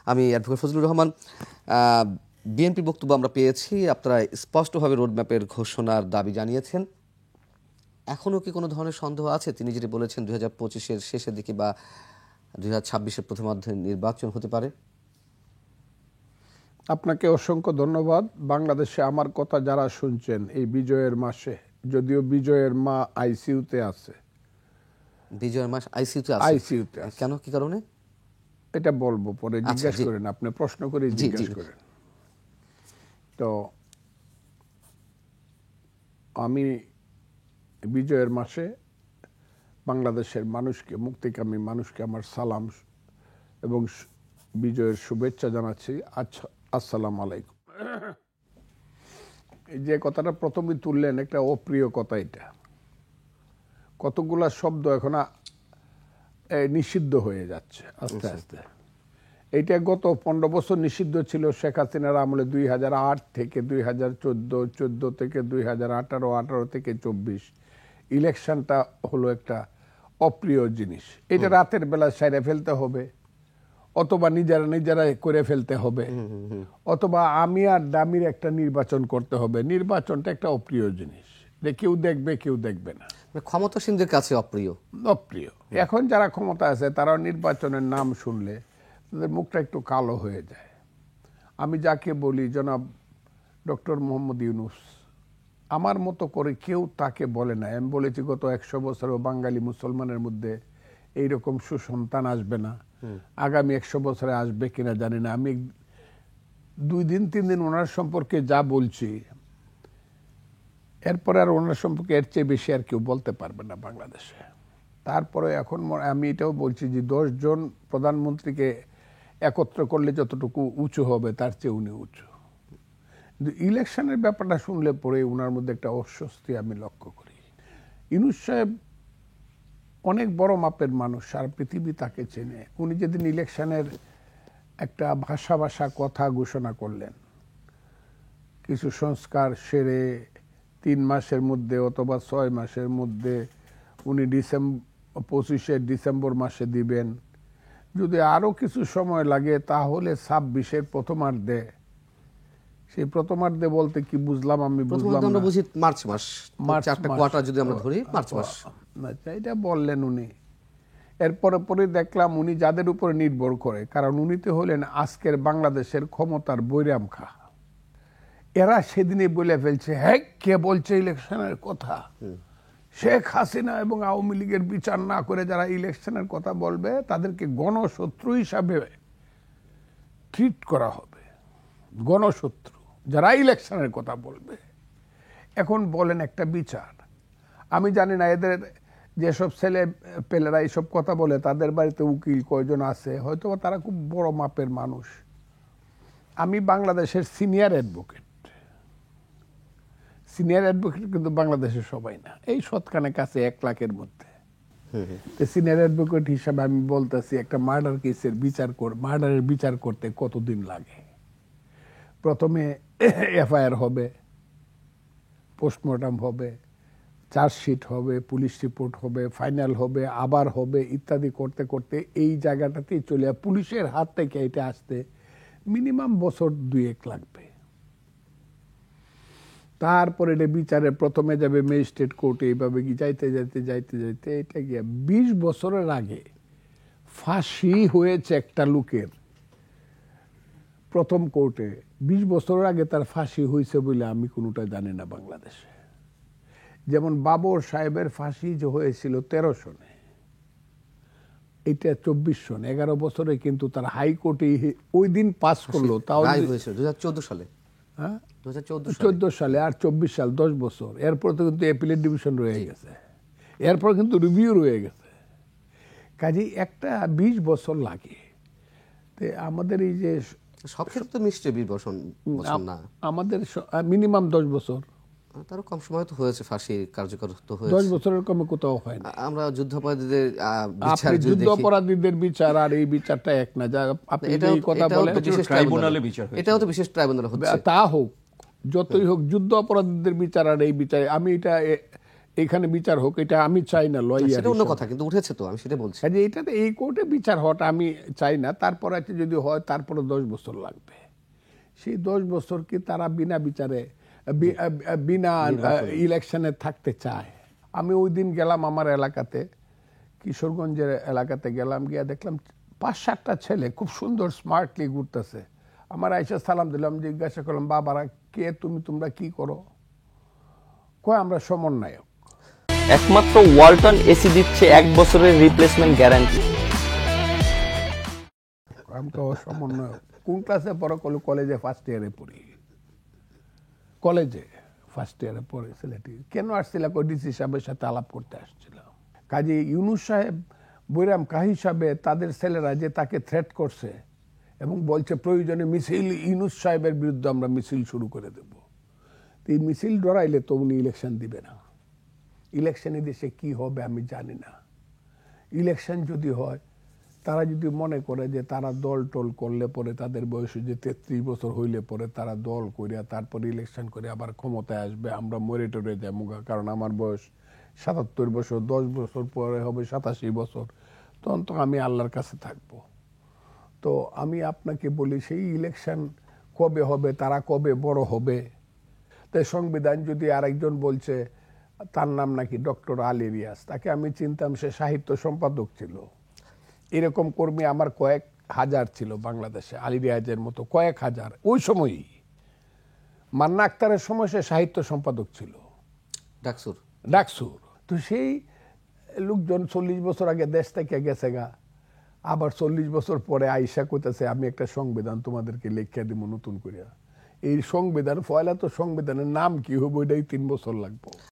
আমি advocate Fazlur Rahman. BNP বক্তব্য আমরা পেয়েছি, আপনারা স্পষ্টভাবে রোডম্যাপের ঘোষণার দাবি জানিয়েছেন। এখনও কি কোনো ধরনের সন্দেহ আছে? তিনি যেটি বলেছেন 2025-এর শেষের দিকে বা 2026-এর প্রথমার্ধে নির্বাচন হতে পারে। আপনাকে অসংখ্য ধন্যবাদ। বাংলাদেশে আমার কথা যারা শুনছেন এই বিজয়ের মাসে, যদিও বিজয়ের মা আইসিইউতে আছে। বিজয়ের মাস আইসিইউতে আছে কেন, কি কারণে? এটা বলবো পরে, জিজ্ঞাসা করেন, আপনি প্রশ্ন করে জিজ্ঞাসা করেন। তো আমি বিজয়ের মাসে বাংলাদেশের মানুষকে, মুক্তিকামী মানুষকে আমার সালাম এবং বিজয়ের শুভেচ্ছা জানাচ্ছি। আসসালামু আলাইকুম। এই যে কথাটা প্রথমে তুললেন, একটা অপ্রিয় কথা। এটা কতগুলা শব্দ এখন নিষিদ্ধ হয়ে যাচ্ছে আস্তে আস্তে। এইটা গত 15 বছর নিষিদ্ধ ছিল শেখ হাসিনার আমলে, 2008 থেকে 2014, 14 থেকে 2018, 18 থেকে 24। ইলেকশনটা হলো একটা অপ্রিয় জিনিস। এটা রাতের বেলা সাইরে ফেলতে হবে, অথবা নিজেরা করে ফেলতে হবে, অথবা আমি আর দামির একটা নির্বাচন করতে হবে। নির্বাচনটা একটা অপ্রিয় জিনিস, কেউ দেখবে কেউ দেখবে না, ক্ষমতাসীনদের কাছে অপ্রিয়। এখন যারা ক্ষমতা আছে তারা নির্বাচনের নাম শুনলে তাদের মুখটা একটু কালো হয়ে যায়। আমি যাকে বলি জনাব ডক্টর মোহাম্মদ ইউনূস, আমার মতো করে কেউ তাকে বলে না। আমি বলেছি গত 100 বছরও বাঙালি মুসলমানের মধ্যে এইরকম সুসন্তান আসবে না, আগামী 100 বছরে আসবে কিনা জানি না। আমি 2 দিন 3 দিন ওনার সম্পর্কে যা বলছি, এরপরে আর ওনার সম্পর্কে এর চেয়ে বেশি আর কেউ বলতে পারবে না বাংলাদেশে। তারপরে এখন আমি এটাও বলছি যে 10 জন প্রধানমন্ত্রীকে একত্র করলে যতটুকু উঁচু হবে তার চেয়ে উনি উঁচু। কিন্তু ইলেকশনের ব্যাপারটা শুনলে পরে ওনার মধ্যে একটা অস্বস্তি আমি লক্ষ্য করি। ইউনূস সাহেব অনেক বড় মাপের মানুষ, সারা পৃথিবী তাকে চেনে। উনি যেদিন ইলেকশনের একটা ভাষা কথা ঘোষণা করলেন, কিছু সংস্কার সেরে 3 মাসের মধ্যে অথবা 6 মাসের মধ্যে উনি 25 ডিসেম্বর মাসে দিবেন, যদি আরো কিছু সময় লাগে তাহলে 26-এর প্রথমার্ধে। সেই প্রথমার্ধে বলতে কি বুঝলাম আমি বুঝলাম আমরা বুঝি মার্চ মাস, চারটা কোয়ার্টার যদি আমরা ধরি মার্চ মাস। এটা বললেন উনি। এরপরে পরে দেখলাম উনি যাদের উপরে নির্ভর করে, কারণ উনি তো হলেন আজকের বাংলাদেশের ক্ষমতার বৈরাম খা। এরা সেদিনই বলে ফেলছে, হ্যাঁ কে বলছে ইলেকশনের কথা? শেখ হাসিনা এবং আওয়ামী লীগের বিচার না করে যারা ইলেকশনের কথা বলবে তাদেরকে গণশত্রু হিসাবে ট্রিট করা হবে। গণশত্রু যারা ইলেকশনের কথা বলবে। এখন বলেন একটা বিচার, আমি জানি না এদের যেসব ছেলে পেলেরা এইসব কথা বলে তাদের বাড়িতে উকিল কয়জন আছে, হয়তো তারা খুব বড় মাপের মানুষ। আমি বাংলাদেশের সিনিয়র অ্যাডভোকেট কিন্তু বাংলাদেশের সবাই না, এই শতখানে কাছে 1 লাখের মধ্যে। সিনিয়র অ্যাডভোকেট হিসাবে আমি বলতেছি, একটা মার্ডার কেসের মার্ডারের বিচার করতে কতদিন লাগে? প্রথমে এফআইআর হবে, পোস্টমর্টম হবে, চার্জশিট হবে, পুলিশ রিপোর্ট হবে, ফাইনাল হবে, আবার হবে, ইত্যাদি করতে করতে এই জায়গাটাতেই চলে পুলিশের হাত থেকে এটা আসতে মিনিমাম বছর 2-1 লাগবে। তারপরে এটা বিচারে প্রথমে যাবে ম্যাজিস্ট্রেট কোর্টে, এইভাবে যাইতে এটা গিয়ে 20 বছরের আগে ফাঁসি হয়েছে একটা লোকের প্রথম কোর্টে। 20 বছরের আগে তার ফাঁসি হয়েছে বলে আমি কোনোটা জানি না বাংলাদেশে। যেমন বাবর সাহেবের ফাঁসি যে হয়েছিল 13 সনে, এটা 24 সন, 11 বছরে কিন্তু তার হাইকোর্টে ওই দিন পাস করলো। তাও 2014 সালে, হ্যাঁ 2014 সালে, আর 24 সাল, 10 বছর। এরপর তো কিন্তু অ্যাপিলেট ডিভিশন রয়ে গেছে, এরপর কিন্তু রিভিউ রয়ে গেছে। কাজেই একটা 20 বছর লাগে। আমাদের এই যে সব ক্ষেত্রে নিশ্চয়ই 20 বছর না, আমাদের মিনিমাম 10 বছর, তারও কম সময় তো হয়েছে ফাঁসি কার্যকর তো হয়েছে। 10 বছরের কমে কোথাও হয় না। আমরা যুদ্ধাপরাধীদের বিচার, যুদ্ধাপরাধীদের বিচার আর এই বিচারটা এক না। যা আপনি এই কথা বলেন, ট্রাইব্যুনালে বিচার হয়েছে, এটাও তো বিশেষ ট্রাইব্যুনাল হচ্ছে। তা হোক, যতই হোক, যুদ্ধ অপরাধীদের বিচার আর এই বিচার, আমি এটা এখানে বিচার হোক, এটা আমি চাই না লয়ার সেটা অন্য কথা, কিন্তু উঠেছে তো, আমি সেটা বলছি। কাজে এটাতে এই কোর্টে বিচার হওয়াটা আমি চাই না। তারপর আছে যদি হয় তারপরে 10 বছর লাগবে। সেই 10 বছর কি তারা বিনা বিচারে বিনা ইলেকশনে থাকতে চায়? আমি ওই দিন গেলাম আমার এলাকাতে, কিশোরগঞ্জের এলাকাতে গেলাম, গিয়া দেখলাম 5-7টা ছেলে খুব সুন্দর স্মার্টলি ঘুরতেছে। আমার আইসা সালাম দিলাম, জিজ্ঞাসা করলাম বাবারা কে তুমি, তোমরা কি করো? কয় আমরা সমন্বয়ক। একমাত্র ওয়ালটন এসি দিচ্ছে 1 বছরের রিপ্লেসমেন্ট গ্যারান্টি। আমি তো সমন্বয়ক। কোন ক্লাসে পড়ো? কলেজে ফার্স্ট ইয়ারে পড়ি। কলেজে ফার্স্ট ইয়ারে পড়ে ছেলেটি কেন আসছিল? ডিসি সাহেবের সাথে আলাপ করতে আসছিল। কাজে ইউনূস সাহেব বৈরাম কাহি সাহেবে তাদের ছেলেরা যে তাকে থ্রেট করছে এবং বলছে প্রয়োজনে মিছিল ইউনূস সাহেবের বিরুদ্ধে আমরা মিছিল শুরু করে দেব। এই মিছিল ডরাইলে তো উনি ইলেকশন দিবে না। ইলেকশনে দেশে কি হবে আমি জানি না। ইলেকশন যদি হয়, তারা যদি মনে করে যে তারা দল টল করলে পরে তাদের বয়স যে 33 বছর হইলে পরে তারা দল করিয়া তারপরে ইলেকশন করে আবার ক্ষমতায় আসবে, আমরা মরে টরে যাবো, কারণ আমার বয়স 77 বছর, 10 বছর পরে হবে 87 বছর, তখন তো আমি আল্লাহর কাছে থাকবো। তো আমি আপনাকে বলি সেই ইলেকশন কবে হবে, তারা কবে বড় হবে? তাই সংবিধান যদি আরেকজন বলছে, তার নাম নাকি ডক্টর আলী রিয়াজ, তাকে আমি চিনতাম, সে সাহিত্য সম্পাদক ছিল। এরকম কর্মী আমার কয়েক হাজার ছিল বাংলাদেশে, আলী রিয়াজের মতো কয়েক হাজার। ওই সময়ই মান্না আক্তারের সময় সে সাহিত্য সম্পাদক ছিল ডাকসুর। তো সেই লোকজন 40 বছর আগে দেশ থেকে গেছে গা, আবার 40 বছর পরে আইসা কইতেছে আমি একটা সংবিধান তোমাদেরকে লেখিয়া দিব নতুন করিয়া। এই সংবিধান ফয়লা তো সংবিধানের নাম কি হবে ওইটাই 3 বছর লাগবে।